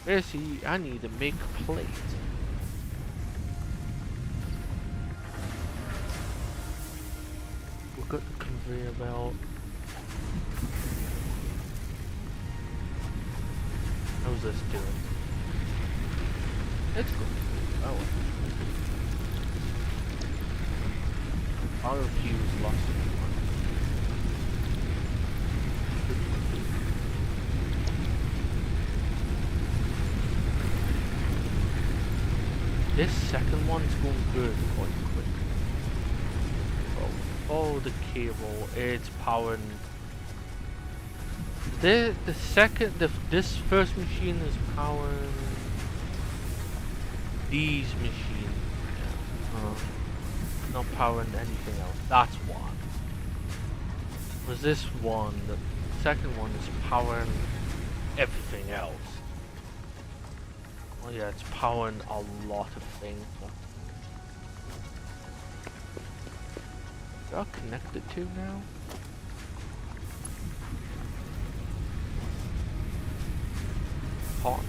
A: Basically, I need to make a plate. We've got the conveyor belt. How's this doing? It's good. Oh. Our fuse lost. This second one's going good quite quick. Oh, the cable, it's powering. This first machine is powering these machines. Yeah. Not powering anything else. That's one. Was this one? The second one is powering everything else. Oh yeah, it's powering a lot of things. Is that connected to now? Hot.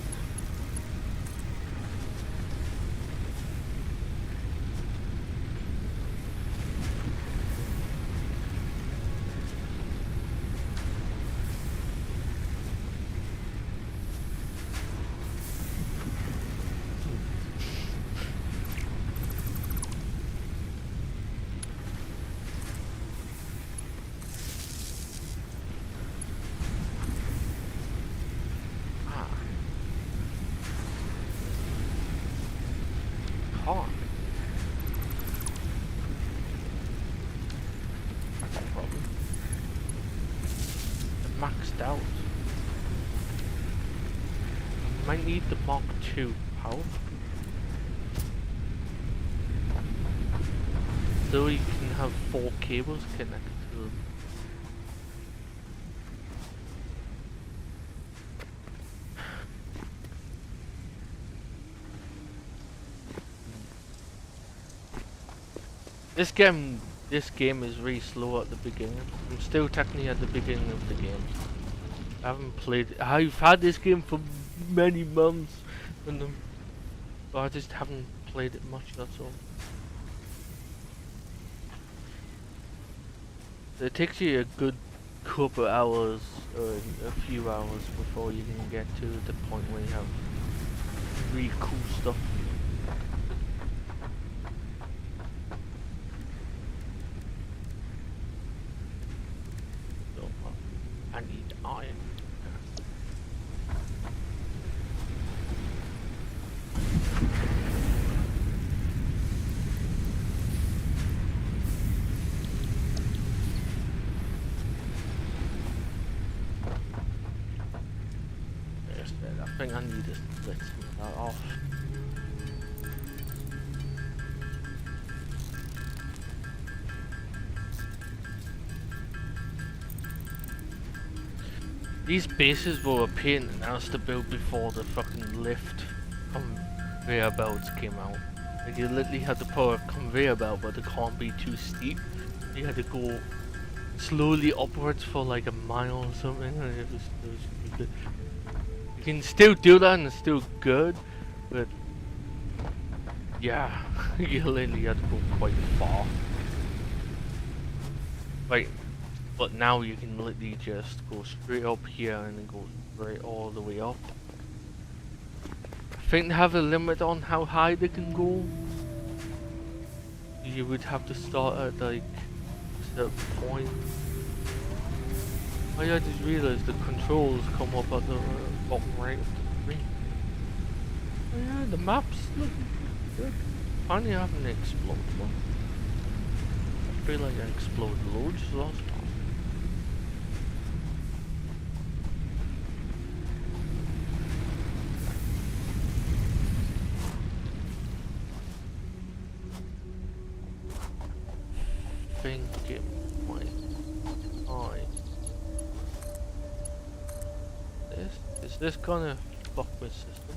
A: That's a problem. It's maxed out. I might need the Mark II power. So you can have 4 cables connected to them. This game is really slow at the beginning. I'm still technically at the beginning of the game. I haven't played it. I've had this game for many months, but I just haven't played it much, that's all. It takes you a good couple hours, or a few hours, before you can get to the point where you have really cool stuff. So, I need iron. I think I need to split some of that off. These bases were a pain in the ass to build before the fucking lift conveyor belts came out. Like you literally had to put a conveyor belt, but it can't be too steep. You had to go slowly upwards for like a mile or something. And it was stupid. You can still do that and it's still good, but yeah, you literally had to go quite far. Right, But now you can literally just go straight up here and then go straight all the way up. I think they have a limit on how high they can go. You would have to start at like a certain point. Oh yeah, I just realised the controls come up at the bottom right of the screen. Oh yeah, the map's looking good. Finally having an explode one. I feel like I exploded loads last time. I think it might. Is this gonna fuck my system?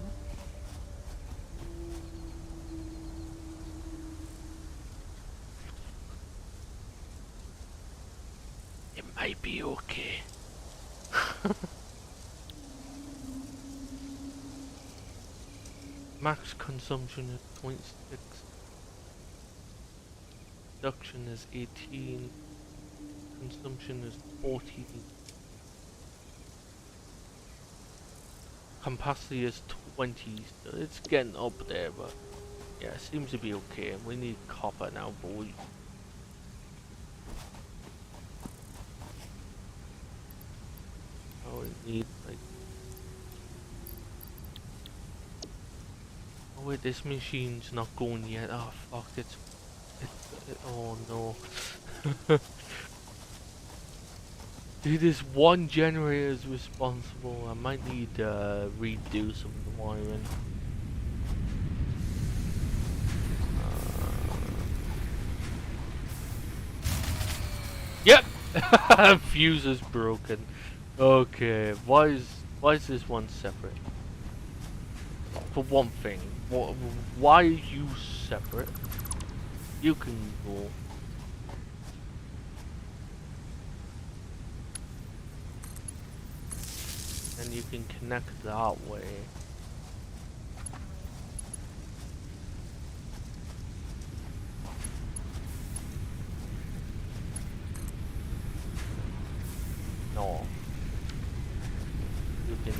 A: It might be okay. Max consumption is 0.6. Production is 18. Consumption is 14. Capacity is 20. So it's getting up there, but yeah, it seems to be okay. We need copper now, boy. Oh, we need like. Oh wait, this machine's not going yet. Oh fuck, oh no. Dude, this one generator is responsible. I might need to redo some of the wiring. Yep! Fuse is broken. Okay, why is this one separate? For one thing, why are you separate? You can go. And you can connect that way. No. You can.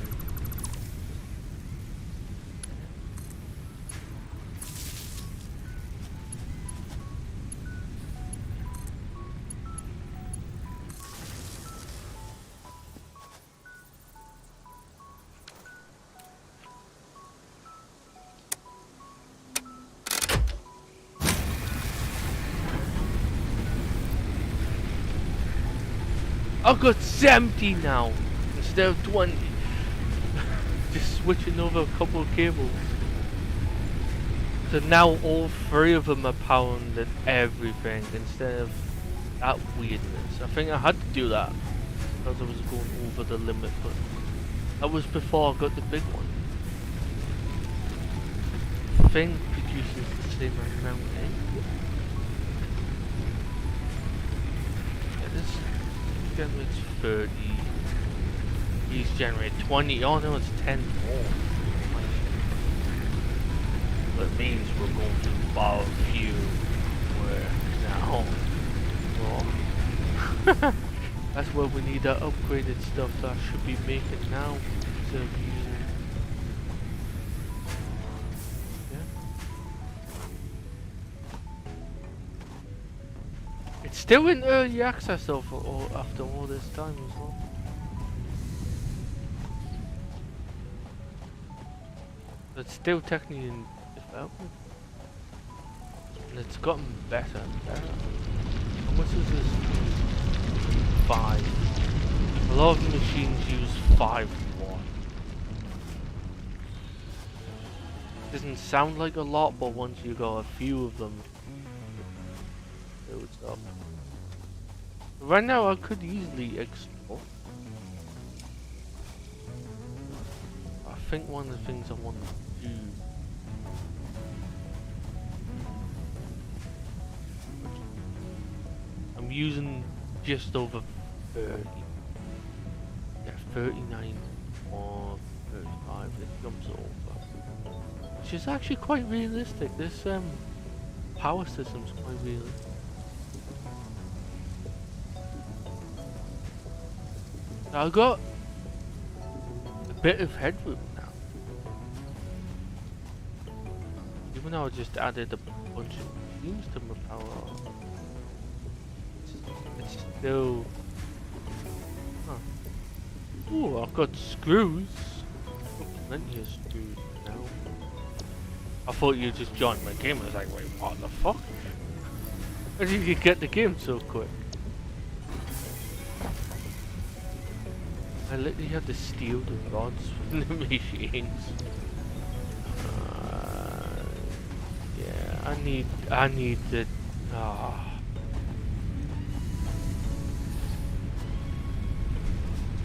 A: I've got 70 now instead of 20. Just switching over a couple of cables. So now all three of them are powering everything instead of that weirdness. I think I had to do that because I was going over the limit, but that was before I got the big one. The thing produces the same amount of energy. Yeah, this generates 30. These generate 20. Oh no, it's 10 more. But it means we're going to biofuel work now. Well, that's where we need that upgraded stuff that I should be making now instead of using. It's still in early access though after all this time as well. It's still technically in development. And it's gotten better and better. How much is this? 5. A lot of the machines use 5 watt. Doesn't sound like a lot, but once you got a few of them, it builds up. Right now I could easily explore. I think one of the things I want to do I'm using just over 30. Yeah, 39 or 35 it comes over. Which is actually quite realistic. This power system's quite realistic. I got a bit of headroom now. Even though I just added a bunch of beams to my power, it's still. Huh. Ooh, I've got screws. I've got plenty of screws now. I thought you just joined my game. I was like, wait, what the fuck? How did you get the game so quick? I literally had to steal the rods from the machines. Yeah, I need the. Ah.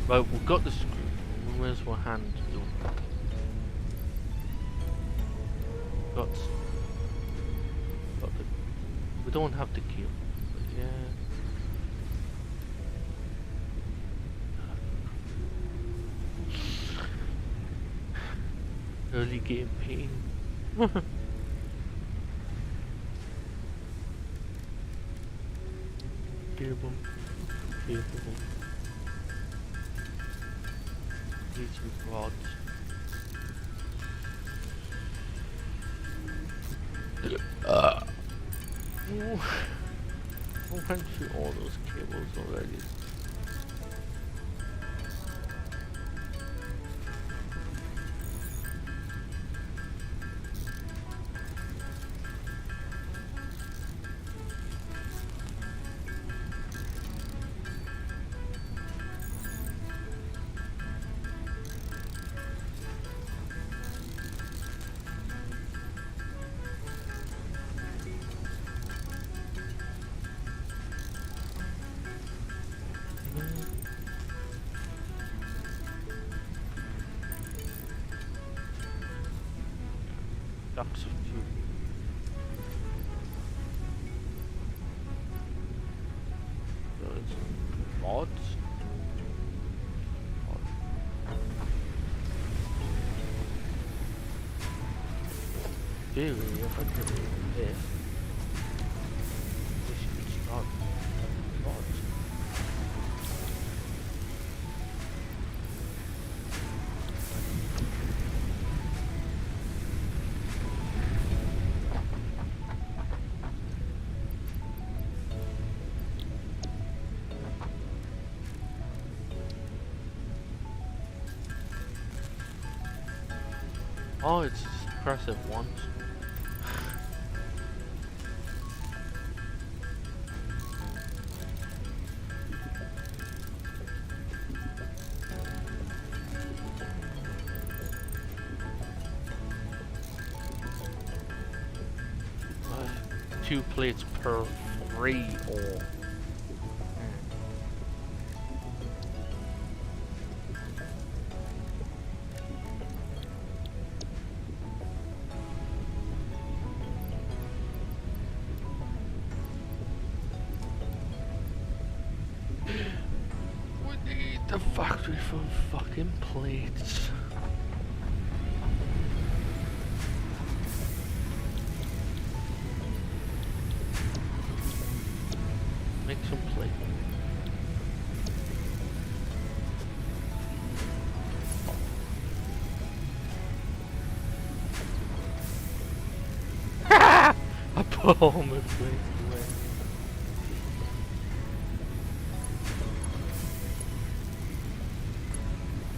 A: Right, we've got the screw. Where's my hand doing? Got the. We don't have the key, but yeah. Early game pain. Cable. Cable. Need some rods. Oh, I went through all those cables already. Ducks of fuel. Those mods. Theory, if I get rid of this, we should start mods. Oh, it's just press it once. Two plates per free ore. We need the factory for fucking plates. Make some plate. I put all my plates away.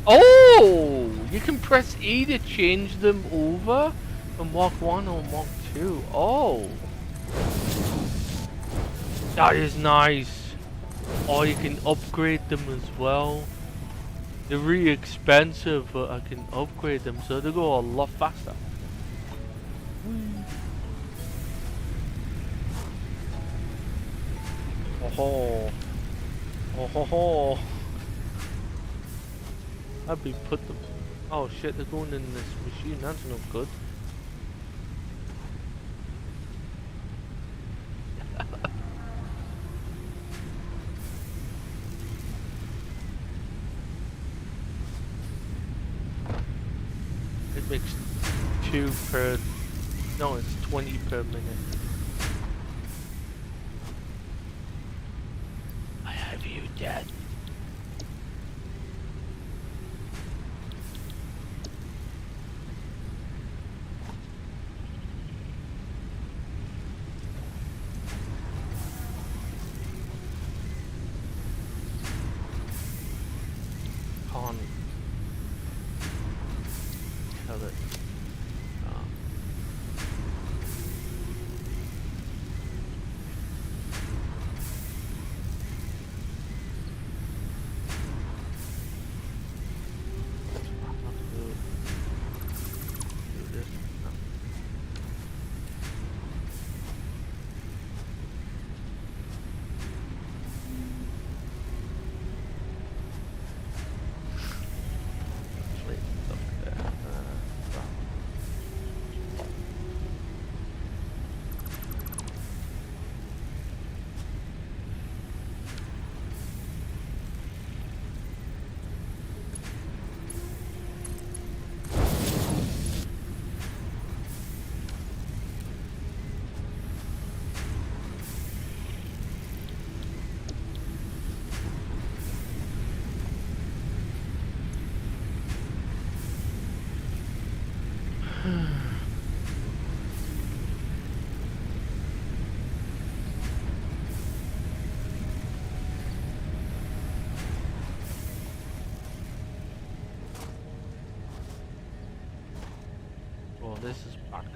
A: Oh! You can press E to change them over from Mark 1 or Mark 2. Oh! That is nice. Or you can upgrade them as well. They're really expensive, but I can upgrade them so they go a lot faster. Oh, oh, I'd be put them. Oh shit, they're going in this machine. That's not good. It makes 2 per. No, it's 20 per minute. I have you dead.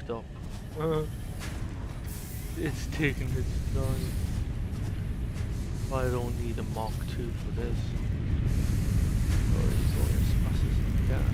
A: fucked up. It's taking its time. I don't need a Mark 2 for this. Already going as fast as I can.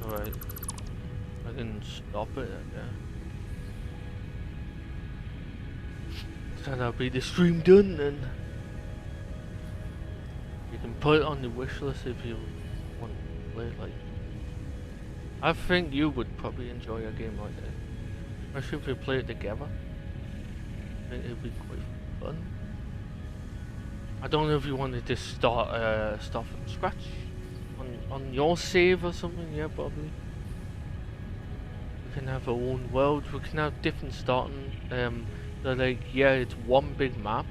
A: Alright. I can stop it, I guess. So that'll be the stream done then. You can put it on the wish list if you want to play it. Like, I think you would probably enjoy a game like this. Especially if we play it together. I think it'd be quite fun. I don't know if you wanted to start from scratch on your save or something. Yeah, probably. We can have our own world. We can have different starting. So like, yeah, it's one big map,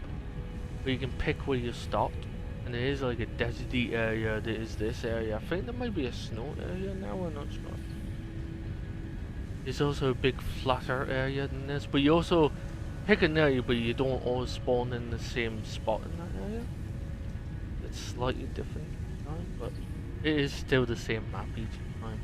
A: but you can pick where you start. And there is like a deserty area. There is this area. I think there might be a snow area now. I'm not sure. There's also a big flatter area than this, but you also pick an area, but you don't always spawn in the same spot in that area. It's slightly different each time, but it is still the same map each time.